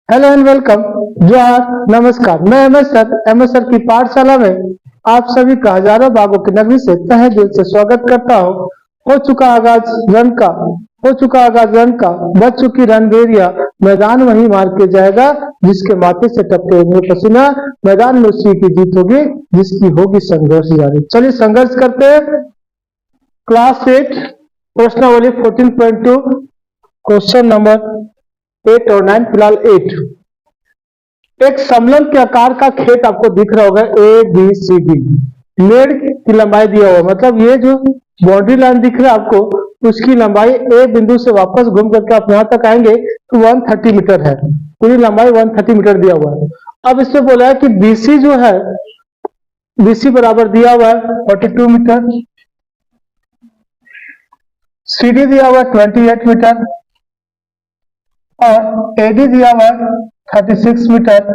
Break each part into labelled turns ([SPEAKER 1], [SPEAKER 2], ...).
[SPEAKER 1] Hello and welcome. जोहार, नमस्कार। मैं एमएस सर की पाठशाला में आप सभी का हजारों बागों की नगरी से तहे दिल से स्वागत करता हूँ। हो चुका आगाज रन का बच चुकी रणबेरिया, मैदान वही मार के जाएगा जिसके माथे से टपके हुए पसीना। मैदान में उसी की जीत होगी जिसकी होगी संघर्ष जारी। चलिए संघर्ष करते हैं। क्लास 8 प्रश्नावली 14.2 क्वेश्चन नंबर 8 और 9। फिलहाल 8। एक समलंब के आकार का खेत आपको दिख रहा होगा, ए बी सी डी। मेड़ की लंबाई दिया हुआ, मतलब ये जो बाउंड्री लाइन दिख रहा है आपको, उसकी लंबाई ए बिंदु से वापस घूम करके आप यहां तक आएंगे तो 130 मीटर है। पूरी लंबाई 130 मीटर दिया हुआ है। अब इससे बोला है कि बीसी जो है, बीसी बराबर दिया हुआ है 42 मीटर, सीडी दिया हुआ है 28 मीटर और एडी दिया हुआ है 36 मीटर।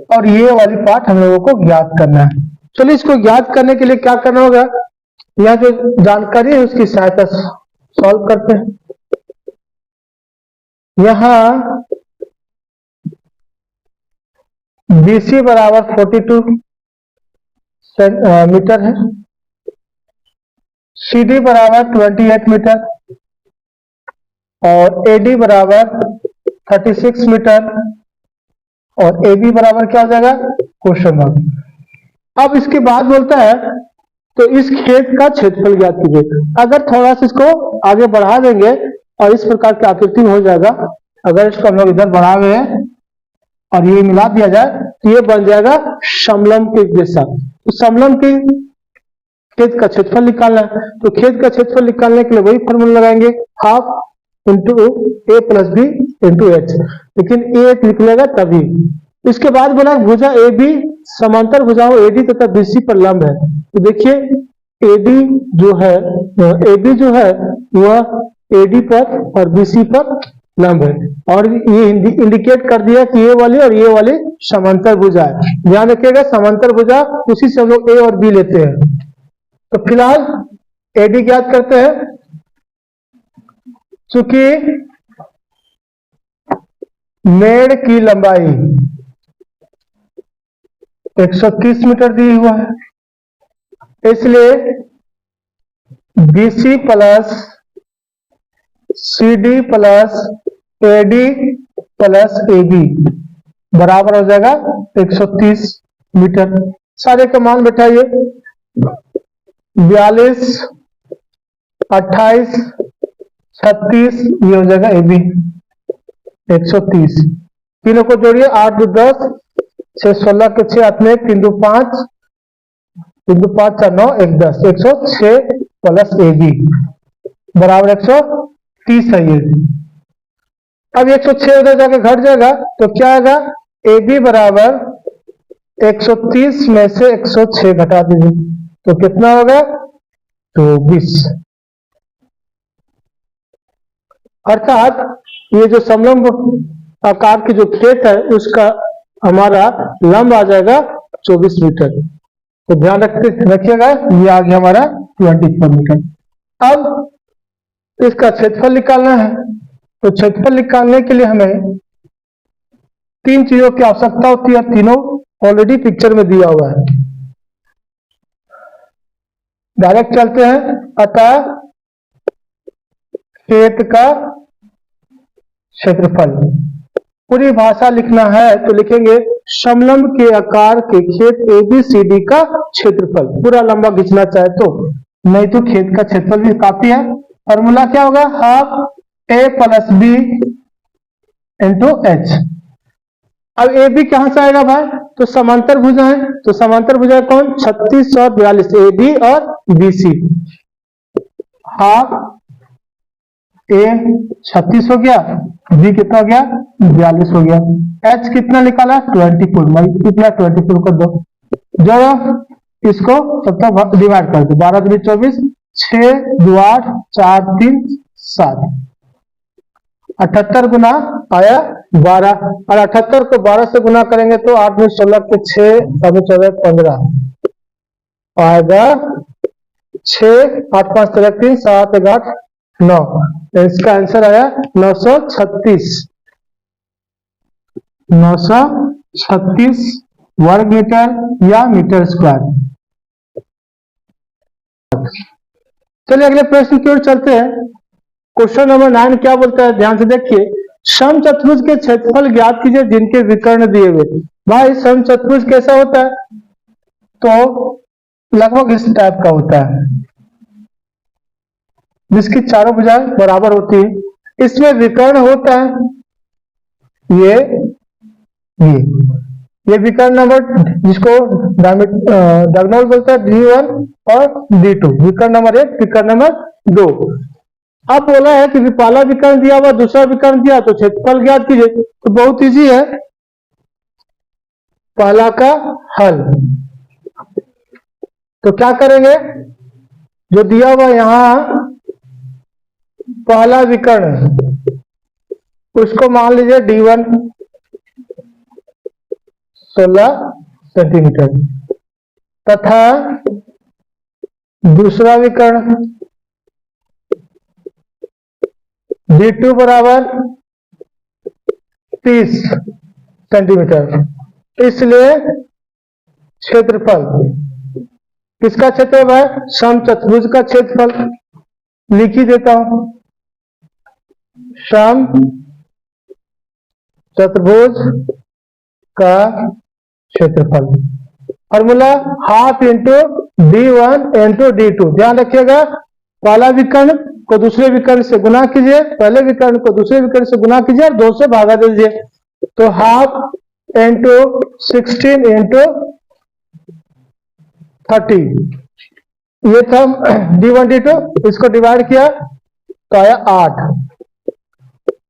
[SPEAKER 1] और ये वाली पार्ट हम लोगों को ज्ञात करना है। चलिए इसको ज्ञात करने के लिए क्या करना होगा, यहाँ जो जानकारी है उसकी सहायता से सॉल्व करते हैं। यहाँ बीसी बराबर 42 मीटर है, सीडी बराबर 28 मीटर और एडी बराबर 36 मीटर और ए बी बराबर क्या हो जाएगा, क्वेश्चन मार्क। अब इसके बाद बोलता है तो इस खेत का क्षेत्रफल ज्ञात कीजिए। अगर थोड़ा सा इसको आगे बढ़ा देंगे और इस प्रकार की आकृति हो जाएगा। अगर इसको हम लोग इधर बढ़ा हुए हैं और ये मिला दिया जाए तो ये बन जाएगा समलंब के जैसा। तो समलंब के खेत का क्षेत्रफल निकालना है, तो खेत का क्षेत्रफल निकालने के लिए वही फॉर्मूला लगाएंगे, हाफ इंटू ए प्लस बी इंटू एच। लेकिन ए निकलेगा तभी। इसके बाद बोला भुजा ए बी समांतर भुजाओं एडी तथा बीसी पर लंब है। तो देखिए एडी जो है, ए बी जो है वह एडी पर और बीसी पर लंब है। और ये इंडिकेट कर दिया कि ये वाली और ये वाली समांतर भुजा है। ध्यान रखिएगा समांतर भुजा, उसी से हम लोग ए और बी लेते हैं। तो फिलहाल एडी ज्ञात करते हैं। चूंकि मेड़ की लंबाई 130 मीटर दी हुआ है, इसलिए BC plus CD plus AD plus AB बराबर हो जाएगा 130 मीटर। सारे का मान बैठाइए, 42, 28, 36, ये हो जाएगा एबी 130। तीनों को जोड़िए, 8 2 10, 6 16 के 6 8 में 3 2 5, 3 2 5 4 9 1 10, 106 प्लस एबी बराबर 130 है ये। अब 106 उधर जाके घट जाएगा तो क्या आएगा, एबी बराबर 130 में से 106 घटा दीजिए तो कितना होगा, तो 20। अर्थात ये जो समलंब आकार की जो खेत है उसका हमारा लंब आ जाएगा 24 मीटर। तो ध्यान रखिएगा, ये आ गया हमारा 24 मीटर। अब इसका क्षेत्रफल निकालना है। तो क्षेत्रफल निकालने के लिए हमें तीन चीजों की आवश्यकता होती है, तीनों ऑलरेडी पिक्चर में दिया हुआ है। डायरेक्ट चलते हैं। अतः खेत का क्षेत्रफल, पूरी भाषा लिखना है तो लिखेंगे समलंब के आकार के खेत एबीसीडी का क्षेत्रफल। पूरा लंबा खींचना चाहे तो, नहीं तो खेत का क्षेत्रफल भी काफी है। फॉर्मूला क्या होगा, हाफ ए प्लस बी इंटू एच। अब ए बी कहां से आएगा भाई, तो समांतर भुजा है। तो समांतर भुजा कौन, 36 और 42, ए बी और बी सी। हाफ ए 36 हो गया, बी कितना हो गया, 42 हो गया। एच कितना निकाला, 24। कितना 24 कर दो, जो इसको सब तक डिवाइड कर दो, 12 दूनी 24, 6 2 8 4 3 7, 78 गुना आया 12। और 78 को 12 से गुना करेंगे तो 8 में 16 के 6 14 15 आएगा 6 8 5 13 3 7 8 9। इसका आंसर आया 936। 936 वर्ग मीटर या मीटर स्क्वायर। चलिए अगले प्रश्न की ओर चलते हैं। क्वेश्चन नंबर 9 क्या बोलता है, ध्यान से देखिए। समचतुर्भुज के क्षेत्रफल ज्ञात कीजिए जिनके विकर्ण दिए हुए। भाई समचतुर्भुज कैसा होता है, तो लगभग इस टाइप का होता है जिसकी चारों भुजाएं बराबर होती है। इसमें विकर्ण होता है ये विकर्ण नंबर जिसको डायगोनल बोलते हैं, D1 और D2, विकर्ण नंबर 1, विकर्ण नंबर 2। अब बोला है कि पहला विकर्ण दिया हुआ, दूसरा विकर्ण दिया, तो क्षेत्रफल ज्ञात कीजिए। तो बहुत इजी है, पहला का हल। तो क्या करेंगे, जो दिया हुआ यहां पहला विकर्ण है उसको मान लीजिए D1 16 सेंटीमीटर, तथा दूसरा विकर्ण D2 बराबर 30 सेंटीमीटर। इसलिए क्षेत्रफल किसका क्षेत्रफल है, समचतुर्भुज का क्षेत्रफल लिख ही देता हूं। सम चतुर्भुज का क्षेत्रफल formula half into D1 into D2। ध्यान रखिएगा, पहला विकर्ण को दूसरे विकर्ण से गुना कीजिए, पहले विकर्ण को दूसरे विकर्ण से गुना कीजिए और 2 से भागा दीजिए। तो हाफ इंटू 16 इंटू 30, ये था D1 D2। इसको डिवाइड किया तो आया 8।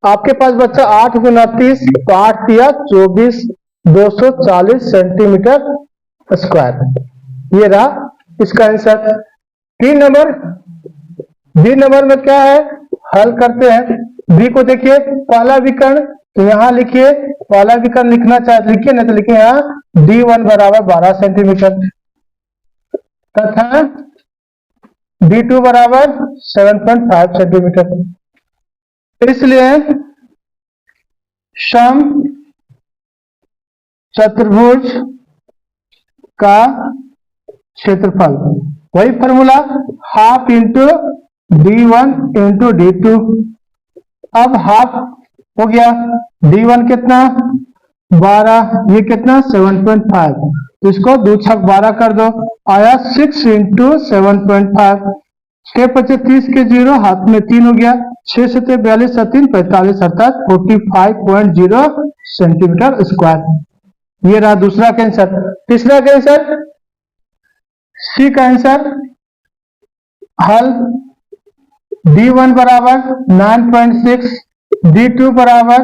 [SPEAKER 1] आपके पास बच्चा 8 गुना 30, तो 8 दिया 24, 240 सेंटीमीटर स्क्वायर। ये रहा इसका आंसर। बी नंबर में क्या है, हल करते हैं। बी को देखिए, पहला विकर्ण, तो यहां लिखिए, पहला विकर्ण लिखना चाहे लिखिए, नहीं तो लिखिए यहां D1 बराबर 12 सेंटीमीटर तथा D2 बराबर 7.5 सेंटीमीटर। इसलिए सम चतुर्भुज का क्षेत्रफल, वही formula half into D1 into D2। अब हाफ हो गया, D1 कितना 12, ये कितना 7.5, तो इसको 2 छक 12 कर दो, आया 6 इंटू 7.5। 6 पचे 30 के 0, हाथ में 3 हो गया, 6 से 42 3 45, अर्थात 45.0 सेंटीमीटर स्क्वायर। ये रहा दूसरा का आंसर। तीसरा का आंसर, सी का आंसर हल। D1 बराबर 9.6, D2 बराबर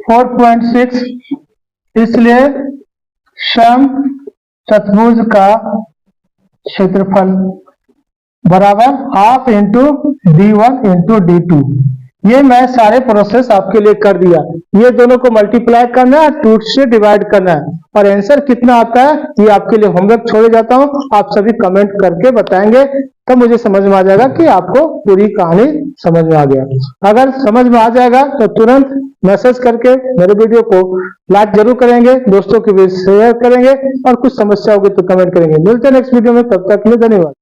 [SPEAKER 1] 4.6। इसलिए सम चतुर्भुज का क्षेत्रफल बराबर half into D1 into D2। ये मैं सारे प्रोसेस आपके लिए कर दिया। ये दोनों को मल्टीप्लाई करना है, 2 से डिवाइड करना है, और आंसर कितना आता है ये आपके लिए होमवर्क छोड़े जाता हूं। आप सभी कमेंट करके बताएंगे, तब मुझे समझ में आ जाएगा कि आपको पूरी कहानी समझ में आ गया। अगर समझ में आ जाएगा तो तुरंत मैसेज करके मेरे वीडियो को लाइक जरूर करेंगे, दोस्तों के बीच शेयर करेंगे, और कुछ समस्या होगी तो कमेंट करेंगे। मिलते हैं नेक्स्ट वीडियो में, तब तक के लिए धन्यवाद।